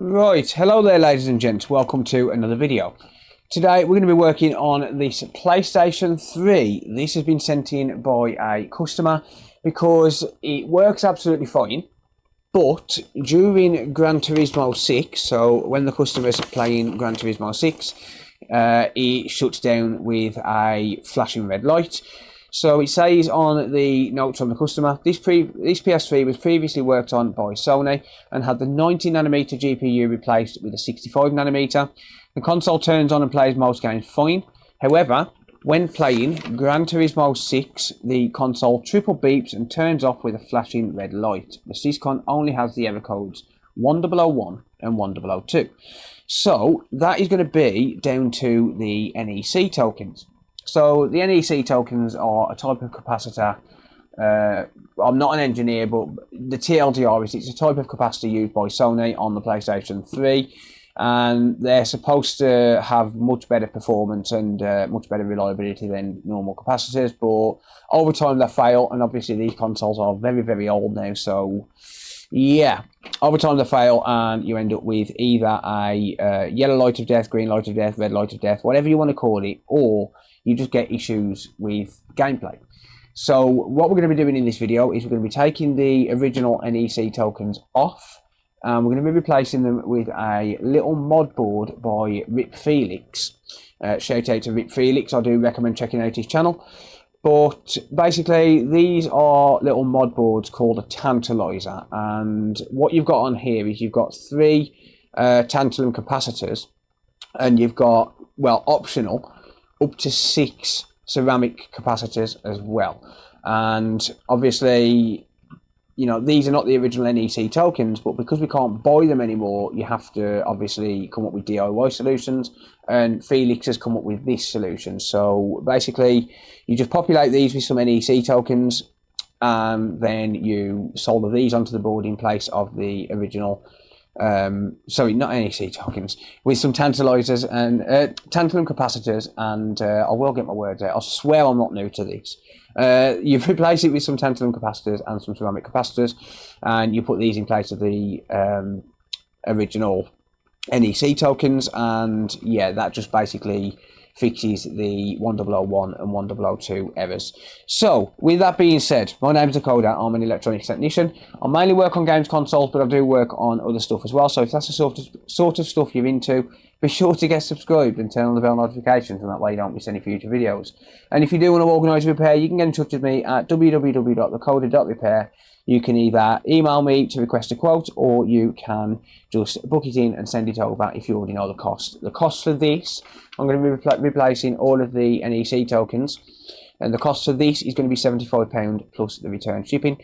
Right, hello there ladies and gents, welcome to another video. Today we're going to be working on this PlayStation 3. This has been sent in by a customer because it works absolutely fine, but during Gran Turismo 6, so when the customer's playing Gran Turismo 6, it shuts down with a flashing red light. So it says on the notes from the customer, this PS3 was previously worked on by Sony and had the 90nm GPU replaced with a 65nm. The console turns on and plays most games fine. However, when playing Gran Turismo 6, the console triple beeps and turns off with a flashing red light. The Syscon only has the error codes 1001 and 1002. So that is going to be down to the NEC tokens. So the NEC tokens are a type of capacitor. I'm not an engineer, but the TLDR is it's a type of capacitor used by Sony on the PlayStation 3, and they're supposed to have much better performance and much better reliability than normal capacitors. But over time they fail, and obviously these consoles are very, very old now. So yeah, over time they fail, and you end up with either a yellow light of death, green light of death, red light of death, whatever you want to call it, or you just get issues with gameplay. So what we're going to be doing in this video is we're going to be taking the original NEC tokens off, and we're going to be replacing them with a little mod board by Rip Felix. Shout out to Rip Felix, I do recommend checking out his channel. But basically these are little mod boards called a tantalizer, and what you've got on here is you've got three tantalum capacitors, and you've got, well, optional, up to 6 ceramic capacitors as well. And obviously, you know, these are not the original NEC tokens, but because we can't buy them anymore, you have to obviously come up with DIY solutions, and Felix has come up with this solution. So basically you just populate these with some NEC tokens, and then you solder these onto the board in place of the original sorry, not NEC tokens, with some tantalizers and tantalum capacitors, and I will get my words out. I swear I'm not new to this. You replace it with some tantalum capacitors and some ceramic capacitors, and you put these in place of the original NEC tokens, and yeah, that just basically fixes the 1001 and 1002 errors. So, with that being said, my name is Dakota, I'm an electronics technician. I mainly work on games consoles, but I do work on other stuff as well. So if that's the sort of stuff you're into, be sure to get subscribed and turn on the bell notifications, and that way you don't miss any future videos. And if you do want to organise a repair, you can get in touch with me at www.dakota.repair. You can either email me to request a quote, or you can just book it in and send it over if you already know the cost. The cost for this, I'm going to be replacing all of the NEC tokens, and the cost for this is going to be £75 plus the return shipping.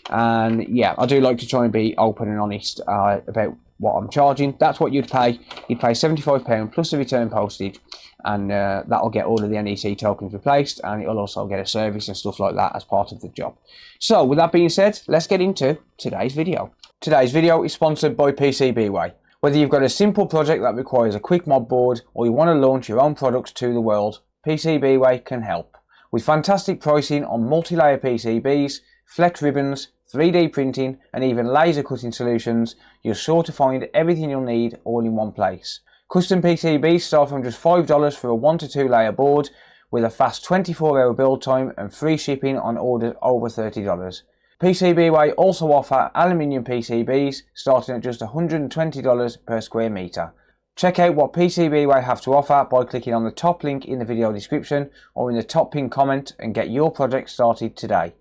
And yeah, I do like to try and be open and honest about what I'm charging. That's what you'd pay. You'd pay £75 plus the return postage, and that'll get all of the NEC tokens replaced, and it'll also get a service and stuff like that as part of the job. So with that being said, let's get into today's video. Today's video is sponsored by PCBWay. Whether you've got a simple project that requires a quick mod board, or you want to launch your own products to the world, PCBWay can help. With fantastic pricing on multi-layer PCBs, flex ribbons, 3D printing, and even laser cutting solutions, you're sure to find everything you'll need all in one place. Custom PCBs start from just $5 for a 1 to 2 layer board, with a fast 24-hour build time and free shipping on orders over $30. PCBWay also offer aluminium PCBs starting at just $120 per square metre. Check out what PCBWay have to offer by clicking on the top link in the video description or in the top pinned comment, and get your project started today.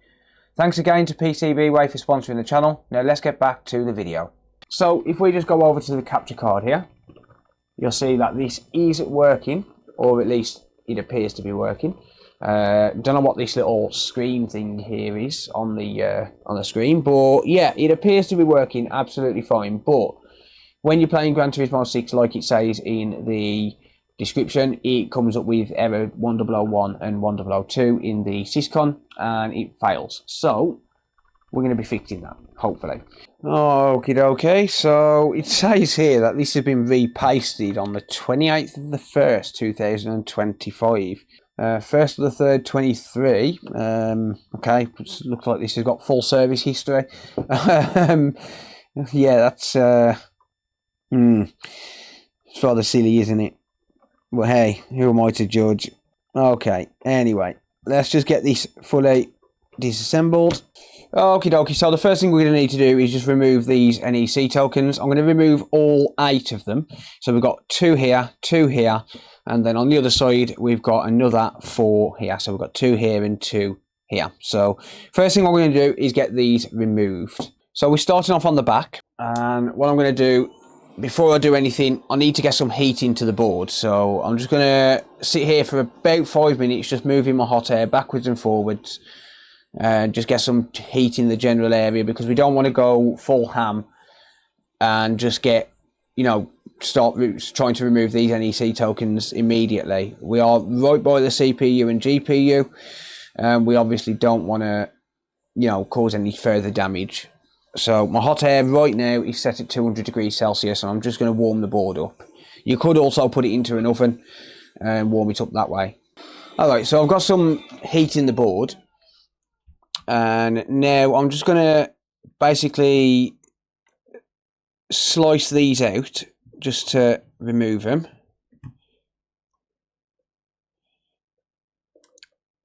Thanks again to PCBWay for sponsoring the channel. Now let's get back to the video. So if we just go over to the capture card here, you'll see that this is working, or at least it appears to be working. Don't know what this little screen thing here is on the screen, but yeah, it appears to be working absolutely fine. But when you're playing Gran Turismo 6, like it says in the description, it comes up with error 1001 and 1002 in the Syscon, and it fails. So we're going to be fixing that, hopefully. Okie dokie, so it says here that this has been repasted on the 28th of the 1st, 2025. 1st of the 3rd, 23. Okay, looks like this has got full service history. Yeah, that's It's rather silly, isn't it? Well, hey, who am I to judge? Okay, anyway, let's just get this fully disassembled. Okie dokie, so the first thing we're going to need to do is just remove these NEC tokens. I'm going to remove all 8 of them. So we've got 2 here, and then on the other side we've got another 4 here. So we've got 2 here and 2 here. So first thing I'm going to do is get these removed. So we're starting off on the back, and what I'm going to do, before I do anything, I need to get some heat into the board. So I'm just going to sit here for about 5 minutes, just moving my hot air backwards and forwards. Just get some heat in the general area, because we don't want to go full ham and just get, start trying to remove these NEC tokens immediately. We are right by the CPU and GPU, and we obviously don't want to, cause any further damage. So my hot air right now is set at 200 degrees Celsius, and I'm just going to warm the board up. You could also put it into an oven and warm it up that way. Alright, so I've got some heat in the board. And now I'm just going to basically slice these out just to remove them. I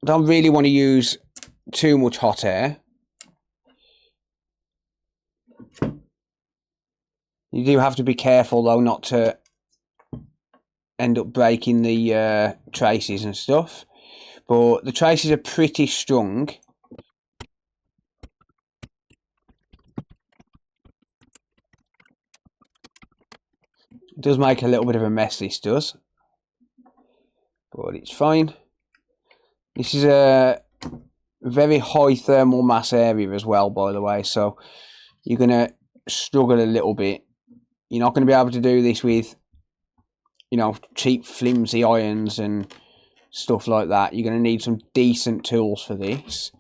don't really want to use too much hot air. You do have to be careful though not to end up breaking the traces and stuff. But the traces are pretty strong. It does make a little bit of a mess, this does, but it's fine. This is a very high thermal mass area as well, by the way, so you're going to struggle a little bit. You're not going to be able to do this with, cheap flimsy irons and stuff like that. You're going to need some decent tools for this.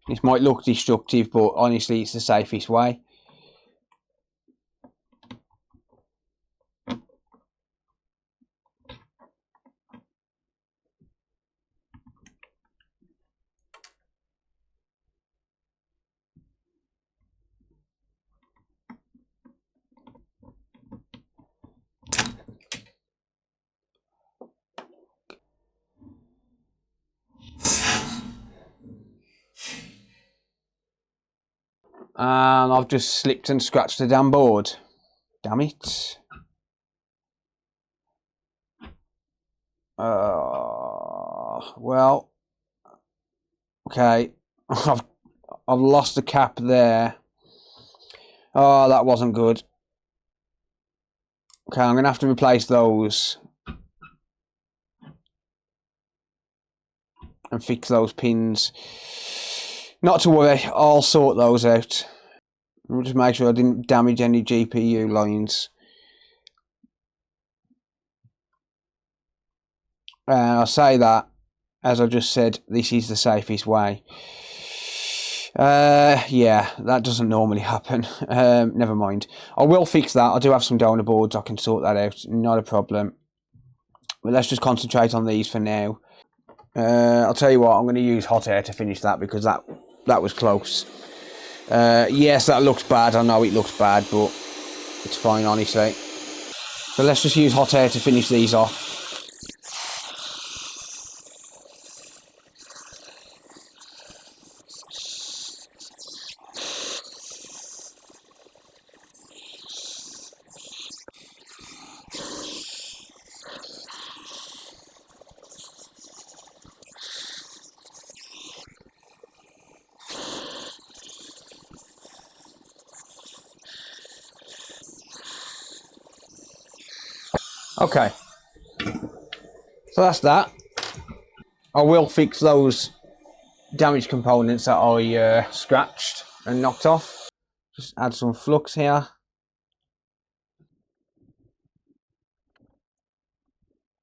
This might look destructive, but honestly, it's the safest way. And I've just slipped and scratched the damn board. Damn it. Well, okay. I've lost the cap there. Oh, that wasn't good. Okay, I'm going to have to replace those and fix those pins. Not to worry, I'll sort those out. I'll just make sure I didn't damage any GPU lines. I'll say that, as I just said, this is the safest way. Yeah, that doesn't normally happen. Never mind. I will fix that. I do have some donor boards. I can sort that out. Not a problem. But let's just concentrate on these for now. I'll tell you what, I'm going to use hot air to finish that, because that was close. Yes, that looks bad. I know it looks bad, but it's fine, honestly. So let's just use hot air to finish these off. Okay, so that's that. I will fix those damaged components that I scratched and knocked off. Just add some flux here.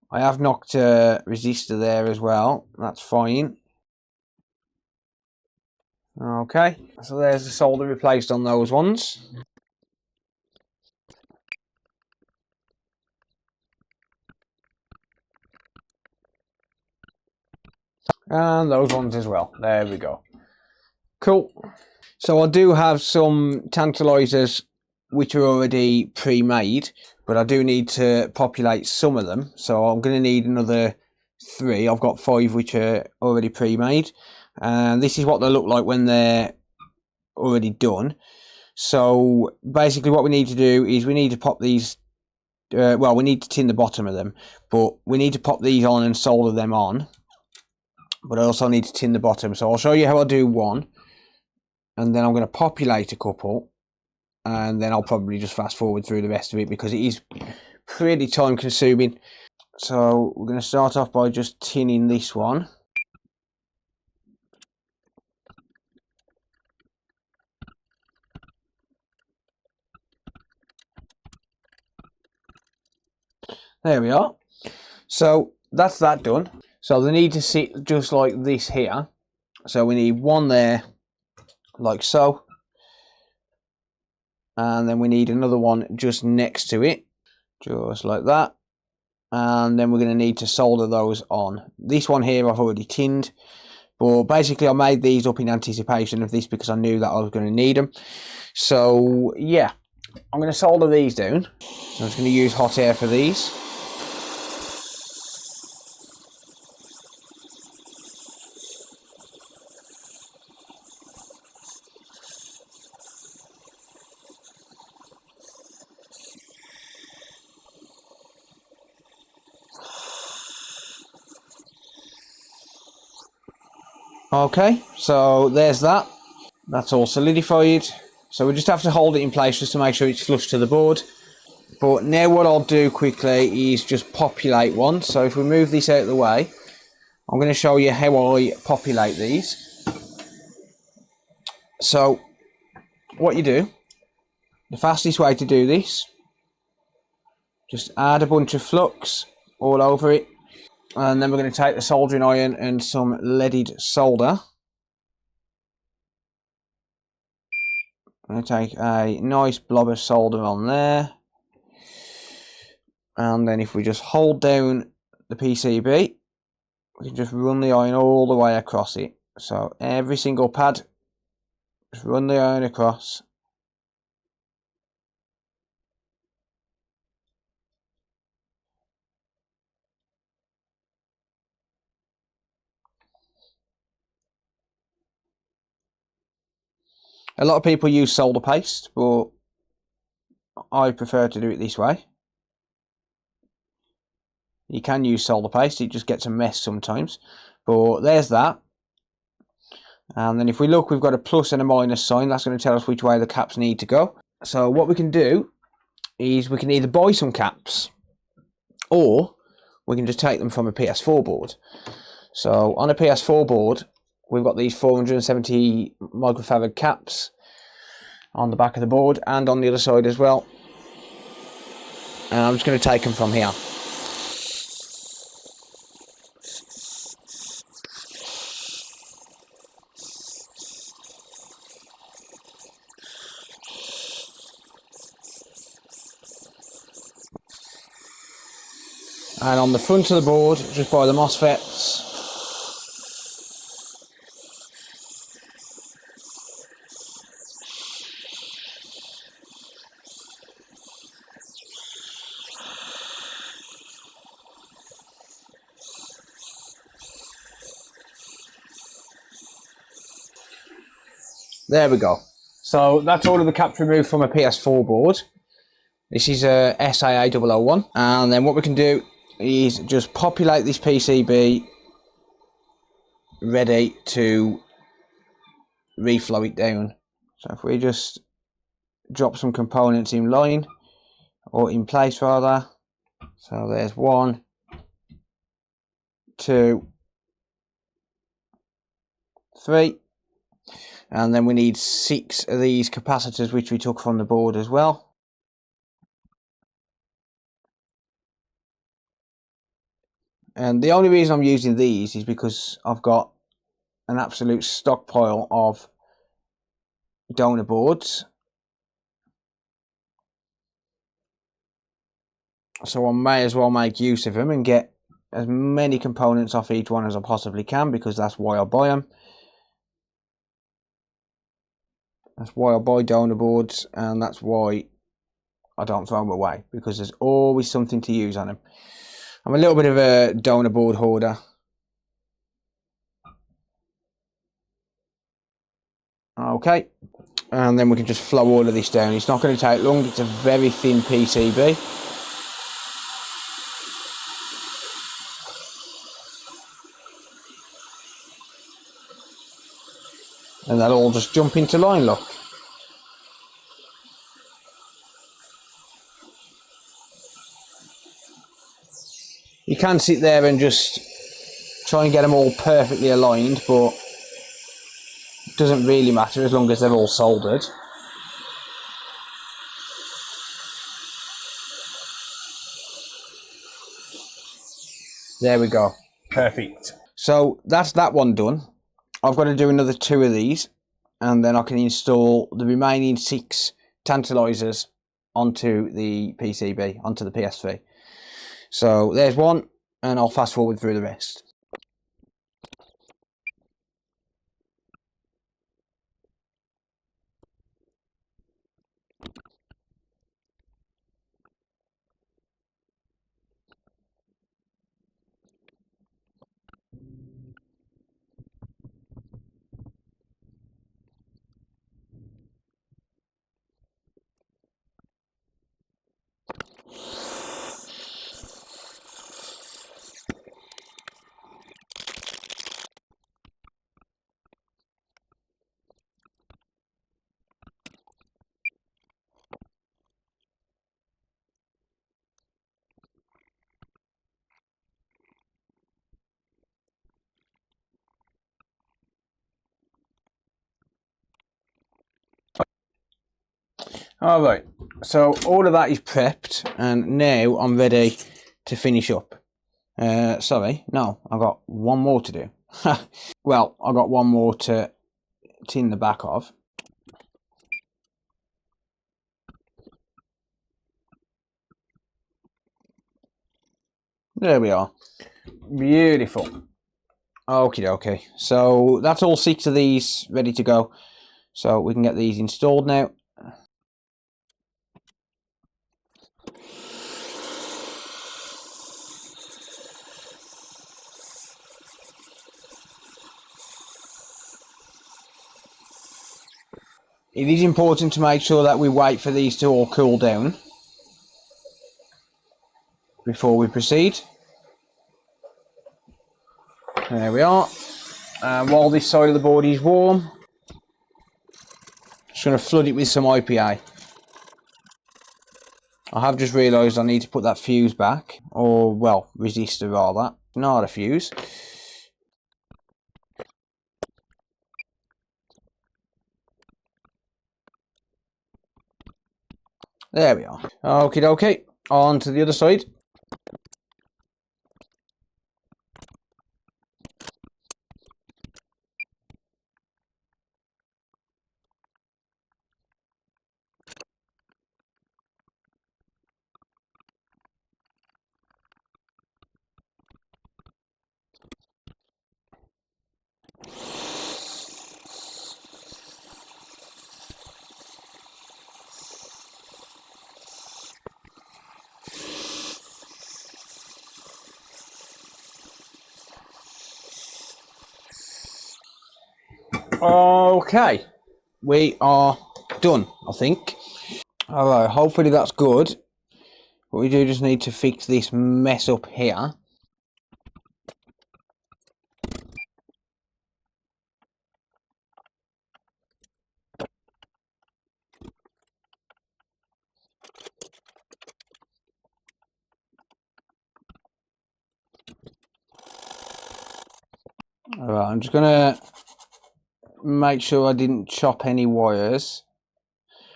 I have knocked a resistor there as well. That's fine. Okay, so there's the solder replaced on those ones. And those ones as well. There we go. Cool. So I do have some tantalizers which are already pre-made, but I do need to populate some of them. So I'm going to need another 3. I've got 5 which are already pre-made, and this is what they look like when they're already done. So basically what we need to do is we need to pop these, well, we need to tin the bottom of them, but we need to pop these on and solder them on. But I also need to tin the bottom. So I'll show you how I do one, and then I'm going to populate a couple, and then I'll probably just fast forward through the rest of it because it is pretty time consuming. So we're going to start off by just tinning this one. There we are. So that's that done. So they need to sit just like this here. So we need one there, like so. And then we need another one just next to it, just like that. And then we're going to need to solder those on. This one here I've already tinned, but basically I made these up in anticipation of this because I knew that I was going to need them. So yeah, I'm going to solder these down. So I'm just going to use hot air for these. Okay, so there's that. That's all solidified. So we just have to hold it in place just to make sure it's flush to the board. But now what I'll do quickly is just populate one. So if we move this out of the way, I'm going to show you how I populate these. So what you do, the fastest way to do this, just add a bunch of flux all over it. And then we're going to take the soldering iron and some leaded solder. I'm going to take a nice blob of solder on there. And then if we just hold down the PCB, we can just run the iron all the way across it. So every single pad, just run the iron across. A lot of people use solder paste, but I prefer to do it this way. You can use solder paste, it just gets a mess sometimes. But there's that. And then if we look, we've got a plus and a minus sign. That's going to tell us which way the caps need to go. So what we can do is we can either buy some caps, or we can just take them from a PS4 board. So on a PS4 board, we've got these 470 microfarad caps on the back of the board and on the other side as well. And I'm just going to take them from here. And on the front of the board, just by the MOSFETs. There we go. So that's all of the caps removed from a PS4 board. This is a SIA001. And then what we can do is just populate this PCB ready to reflow it down. So if we just drop some components in line, or in place rather. So there's 1, 2, 3. And then we need 6 of these capacitors, which we took from the board as well. And the only reason I'm using these is because I've got an absolute stockpile of donor boards. So I may as well make use of them and get as many components off each one as I possibly can, because that's why I buy them. That's why I buy donor boards, and that's why I don't throw them away because there's always something to use on them. I'm a little bit of a donor board hoarder. Okay, and then we can just flow all of this down. It's not going to take long. It's a very thin PCB. And that'll all just jump into line, look. You can sit there and just try and get them all perfectly aligned, but it doesn't really matter as long as they're all soldered. There we go. Perfect. So that's that one done. I've got to do another 2 of these, and then I can install the remaining 6 tantalizers onto the PCB, onto the PS3. So there's one, and I'll fast forward through the rest. Alright, so all of that is prepped, and now I'm ready to finish up. Sorry, no, I've got one more to do. Well, I've got one more to tin the back of. There we are. Beautiful. Okie dokie. So that's all 6 of these ready to go. So we can get these installed now. It is important to make sure that we wait for these to all cool down before we proceed. There we are. And while this side of the board is warm, just going to flood it with some IPA. I have just realised I need to put that fuse back, or well, resistor rather, not a fuse. There we are. Okie dokie, on to the other side. Okay, we are done, I think. Alright, hopefully that's good. But we do just need to fix this mess up here. Alright, I'm just gonna make sure I didn't chop any wires.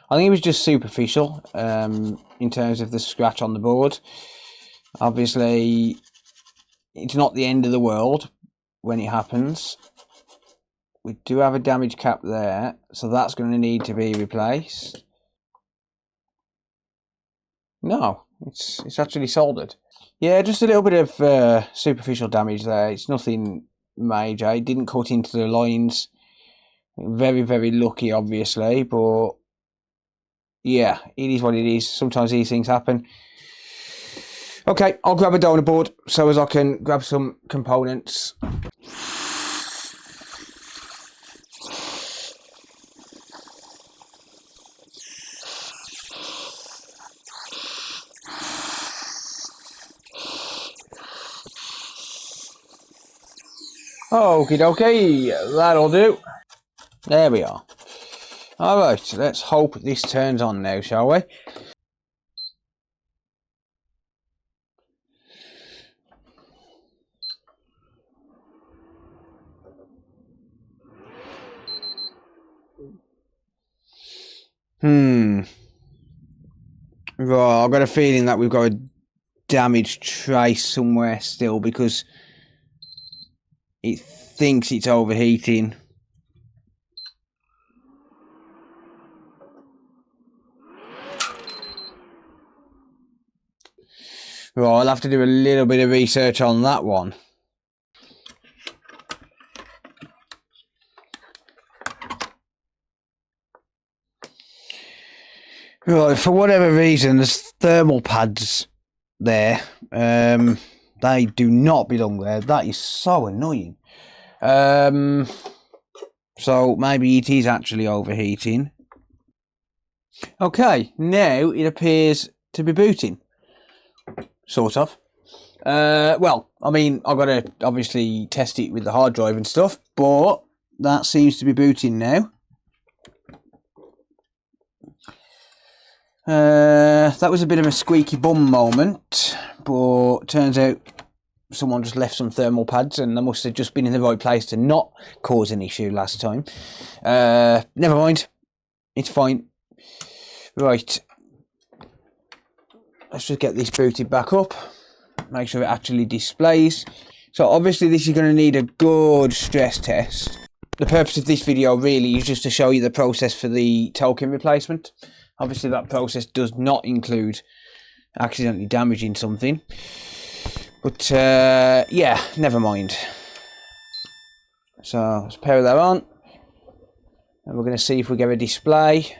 I think it was just superficial in terms of the scratch on the board. Obviously, it's not the end of the world when it happens. We do have a damaged cap there, so that's going to need to be replaced. No, it's actually soldered. Yeah, just a little bit of superficial damage there. It's nothing major. It didn't cut into the lines. Very, very lucky, obviously, but yeah, it is what it is. Sometimes these things happen. Okay, I'll grab a donor board so as I can grab some components. Okie dokie, that'll do. There we are. Alright, let's hope this turns on now, shall we? Right, I've got a feeling that we've got a damaged trace somewhere still because it thinks it's overheating. Right, I'll have to do a little bit of research on that one. Right, for whatever reason, there's thermal pads there. They do not belong there. That is so annoying. So maybe it is actually overheating. Okay, now it appears to be booting. Sort of. Well, I mean, I've got to obviously test it with the hard drive and stuff, but that seems to be booting now. That was a bit of a squeaky bum moment, but turns out someone just left some thermal pads and they must have just been in the right place to not cause an issue last time. Never mind. It's fine. Right. Let's just get this booted back up. Make sure it actually displays. So obviously this is going to need a good stress test. The purpose of this video really is just to show you the process for the Tolkien replacement. Obviously that process does not include accidentally damaging something. But yeah, never mind. So let's power that on. And we're going to see if we get a display.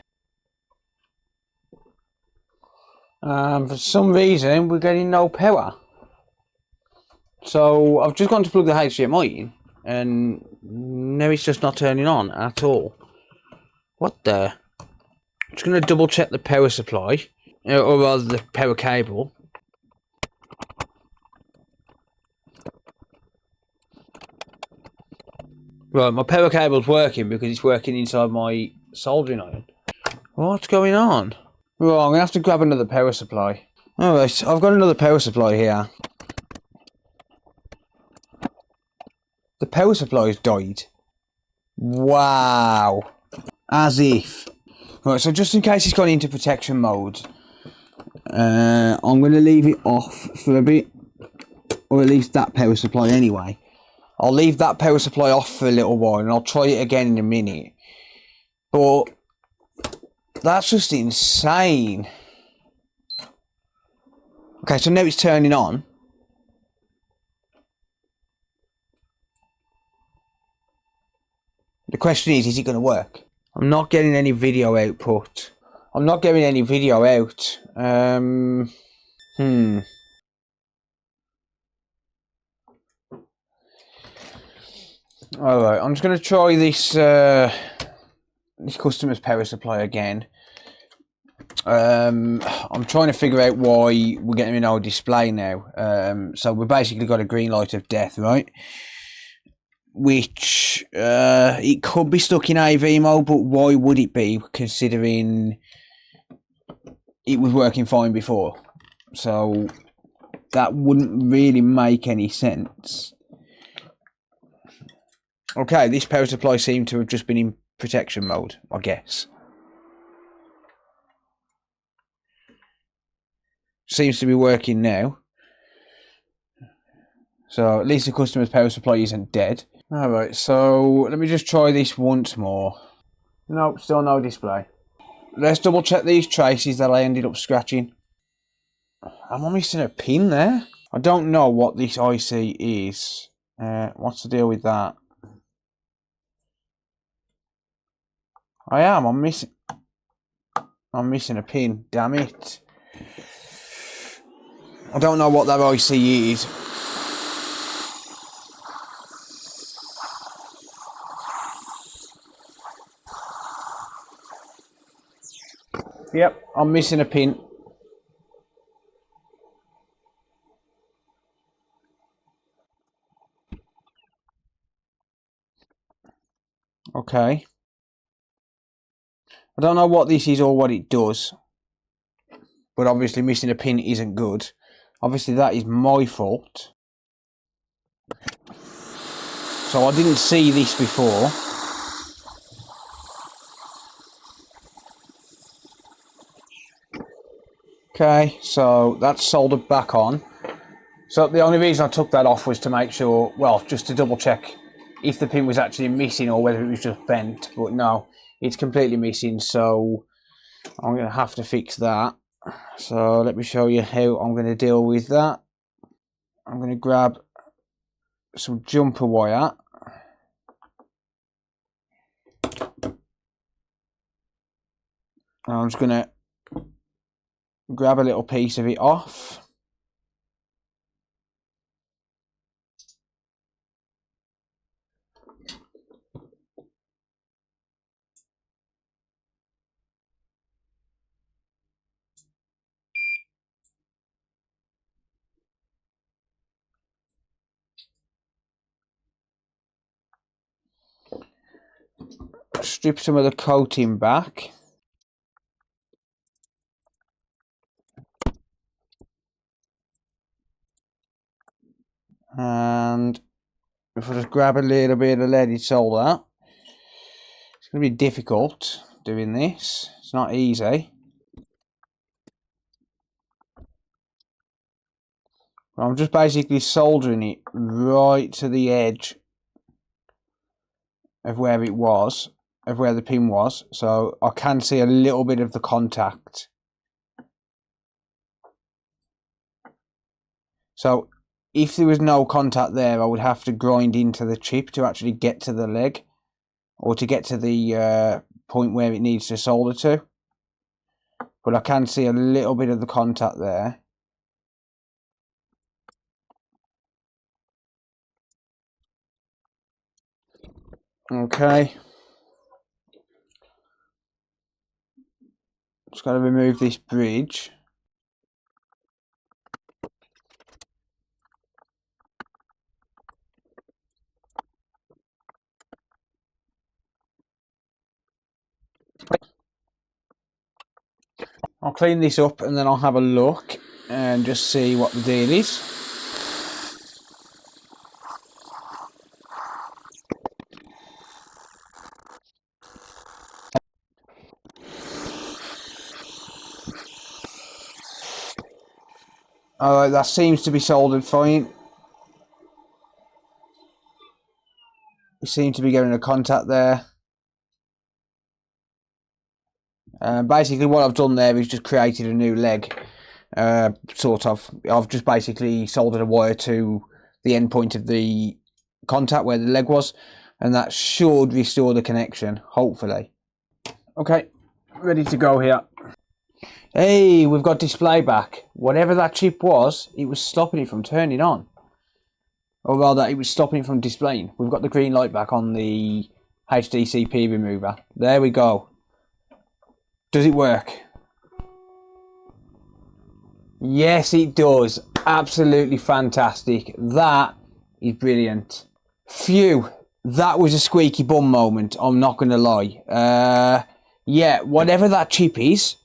For some reason we're getting no power. So I've just gone to plug the HDMI in and now it's just not turning on at all. What the? I'm just going to double check the power supply, or rather the power cable. Right, my power cable's working because it's working inside my soldering iron. What's going on? Right, I'm going to have to grab another power supply. Alright, I've got another power supply here. The power supply's died. Wow. As if. Right, so just in case it's gone into protection mode, I'm going to leave it off for a bit. Or at least that power supply anyway. I'll leave that power supply off for a little while and I'll try it again in a minute. But that's just insane. Okay, so now it's turning on. The question is it going to work? I'm not getting any video output. I'm not getting any video out. Alright, I'm just going to try this this customer's power supply again. I'm trying to figure out why we're getting no display now. So we've basically got a green light of death, right? Which it could be stuck in AV mode, but why would it be, considering it was working fine before? So that wouldn't really make any sense. Okay, this power supply seemed to have just been in protection mode, I guess. Seems to be working now. So at least the customer's power supply isn't dead. Alright, so let me just try this once more. Nope, still no display. Let's double check these traces that I ended up scratching. Am I missing a pin there? I don't know what this IC is. What's the deal with that? I'm missing... I'm missing a pin, damn it. I don't know what that IC is. Yep, I'm missing a pin. Okay. I don't know what this is or what it does, but obviously missing a pin isn't good. Obviously that is my fault. So I didn't see this before. Okay, so that's soldered back on. So the only reason I took that off was to make sure, well, just to double check if the pin was actually missing or whether it was just bent. But no, it's completely missing, so I'm going to have to fix that. So let me show you how I'm going to deal with that. I'm going to grab some jumper wire. And I'm just going to grab a little piece of it off. Strip some of the coating back. And if I just grab a little bit of leaded solder, it's going to be difficult doing this. It's not easy. I'm just basically soldering it right to the edge of where it was, of where the pin was, so I can see a little bit of the contact. So if there was no contact there, I would have to grind into the chip to actually get to the leg, or to get to the point where it needs to solder to. But I can see a little bit of the contact there. Okay. Just got to remove this bridge. I'll clean this up and then I'll have a look and just see what the deal is. Alright, that seems to be soldered fine. We seem to be getting a contact there. Basically what I've done there is just created a new leg. Sort of. I've just basically soldered a wire to the end point of the contact where the leg was, and that should restore the connection, hopefully. Okay, ready to go here. Hey, we've got display back. Whatever that chip was, it was stopping it from turning on. Or rather, it was stopping it from displaying. We've got the green light back on the HDCP remover. There we go. Does it work? Yes, it does. Absolutely fantastic. That is brilliant. Phew, that was a squeaky bum moment, I'm not going to lie. Yeah, whatever that chip is,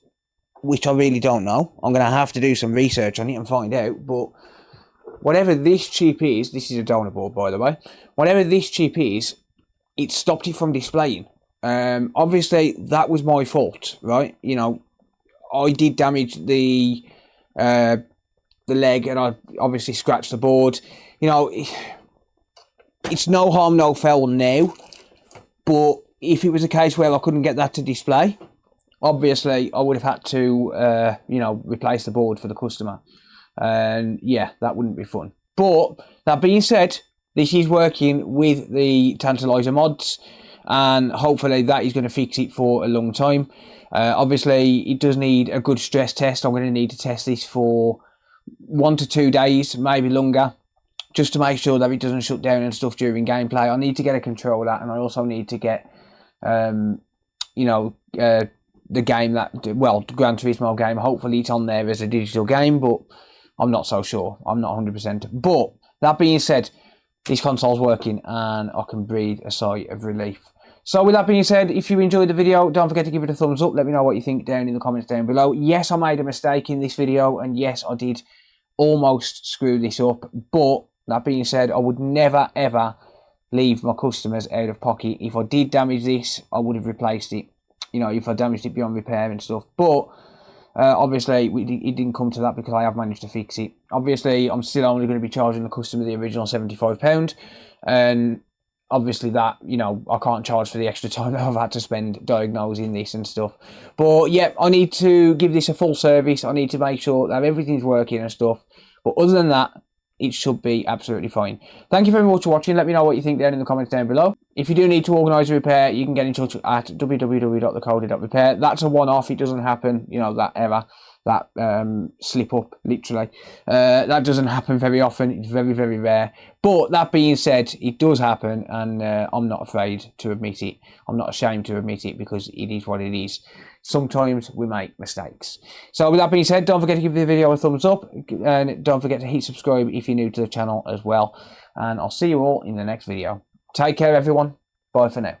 which I really don't know. I'm going to have to do some research on it and find out. But whatever this chip is, this is a donor board, by the way. Whatever this chip is, it stopped it from displaying. Obviously, that was my fault, right? You know, I did damage the leg, and I obviously scratched the board. You know, it's no harm, no foul now. But if it was a case where I couldn't get that to display, obviously I would have had to, you know, replace the board for the customer. And yeah, that wouldn't be fun. But that being said, this is working with the Tantalizer mods. and hopefully that is going to fix it for a long time. Obviously, it does need a good stress test. I'm going to need to test this for 1 to 2 days, maybe longer, just to make sure that it doesn't shut down and stuff during gameplay. I need to get a controller, and I also need to get, the game the Gran Turismo game. Hopefully it's on there as a digital game, but I'm not so sure. I'm not 100%. But that being said, this console's working and I can breathe a sigh of relief. So with that being said, if you enjoyed the video, don't forget to give it a thumbs up. Let me know what you think down in the comments down below. Yes, I made a mistake in this video, and yes, I did almost screw this up. But that being said, I would never, ever leave my customers out of pocket. If I did damage this, I would have replaced it. If I damaged it beyond repair and stuff. But obviously, it didn't come to that because I have managed to fix it. Obviously, I'm still only going to be charging the customer the original £75. And obviously that, I can't charge for the extra time that I've had to spend diagnosing this and stuff. But yeah, I need to give this a full service. I need to make sure that everything's working and stuff. But other than that, it should be absolutely fine. Thank you very much for watching. Let me know what you think down in the comments down below. If you do need to organise a repair, you can get in touch at www.thecody.repair. That's a one-off. It doesn't happen, that ever. That slip up, literally. That doesn't happen very often. It's very, very rare. But that being said, it does happen, and I'm not afraid to admit it. I'm not ashamed to admit it, because it is what it is. Sometimes we make mistakes. So with that being said, don't forget to give the video a thumbs up, and don't forget to hit subscribe if you're new to the channel as well. And I'll see you all in the next video. Take care, everyone. Bye for now.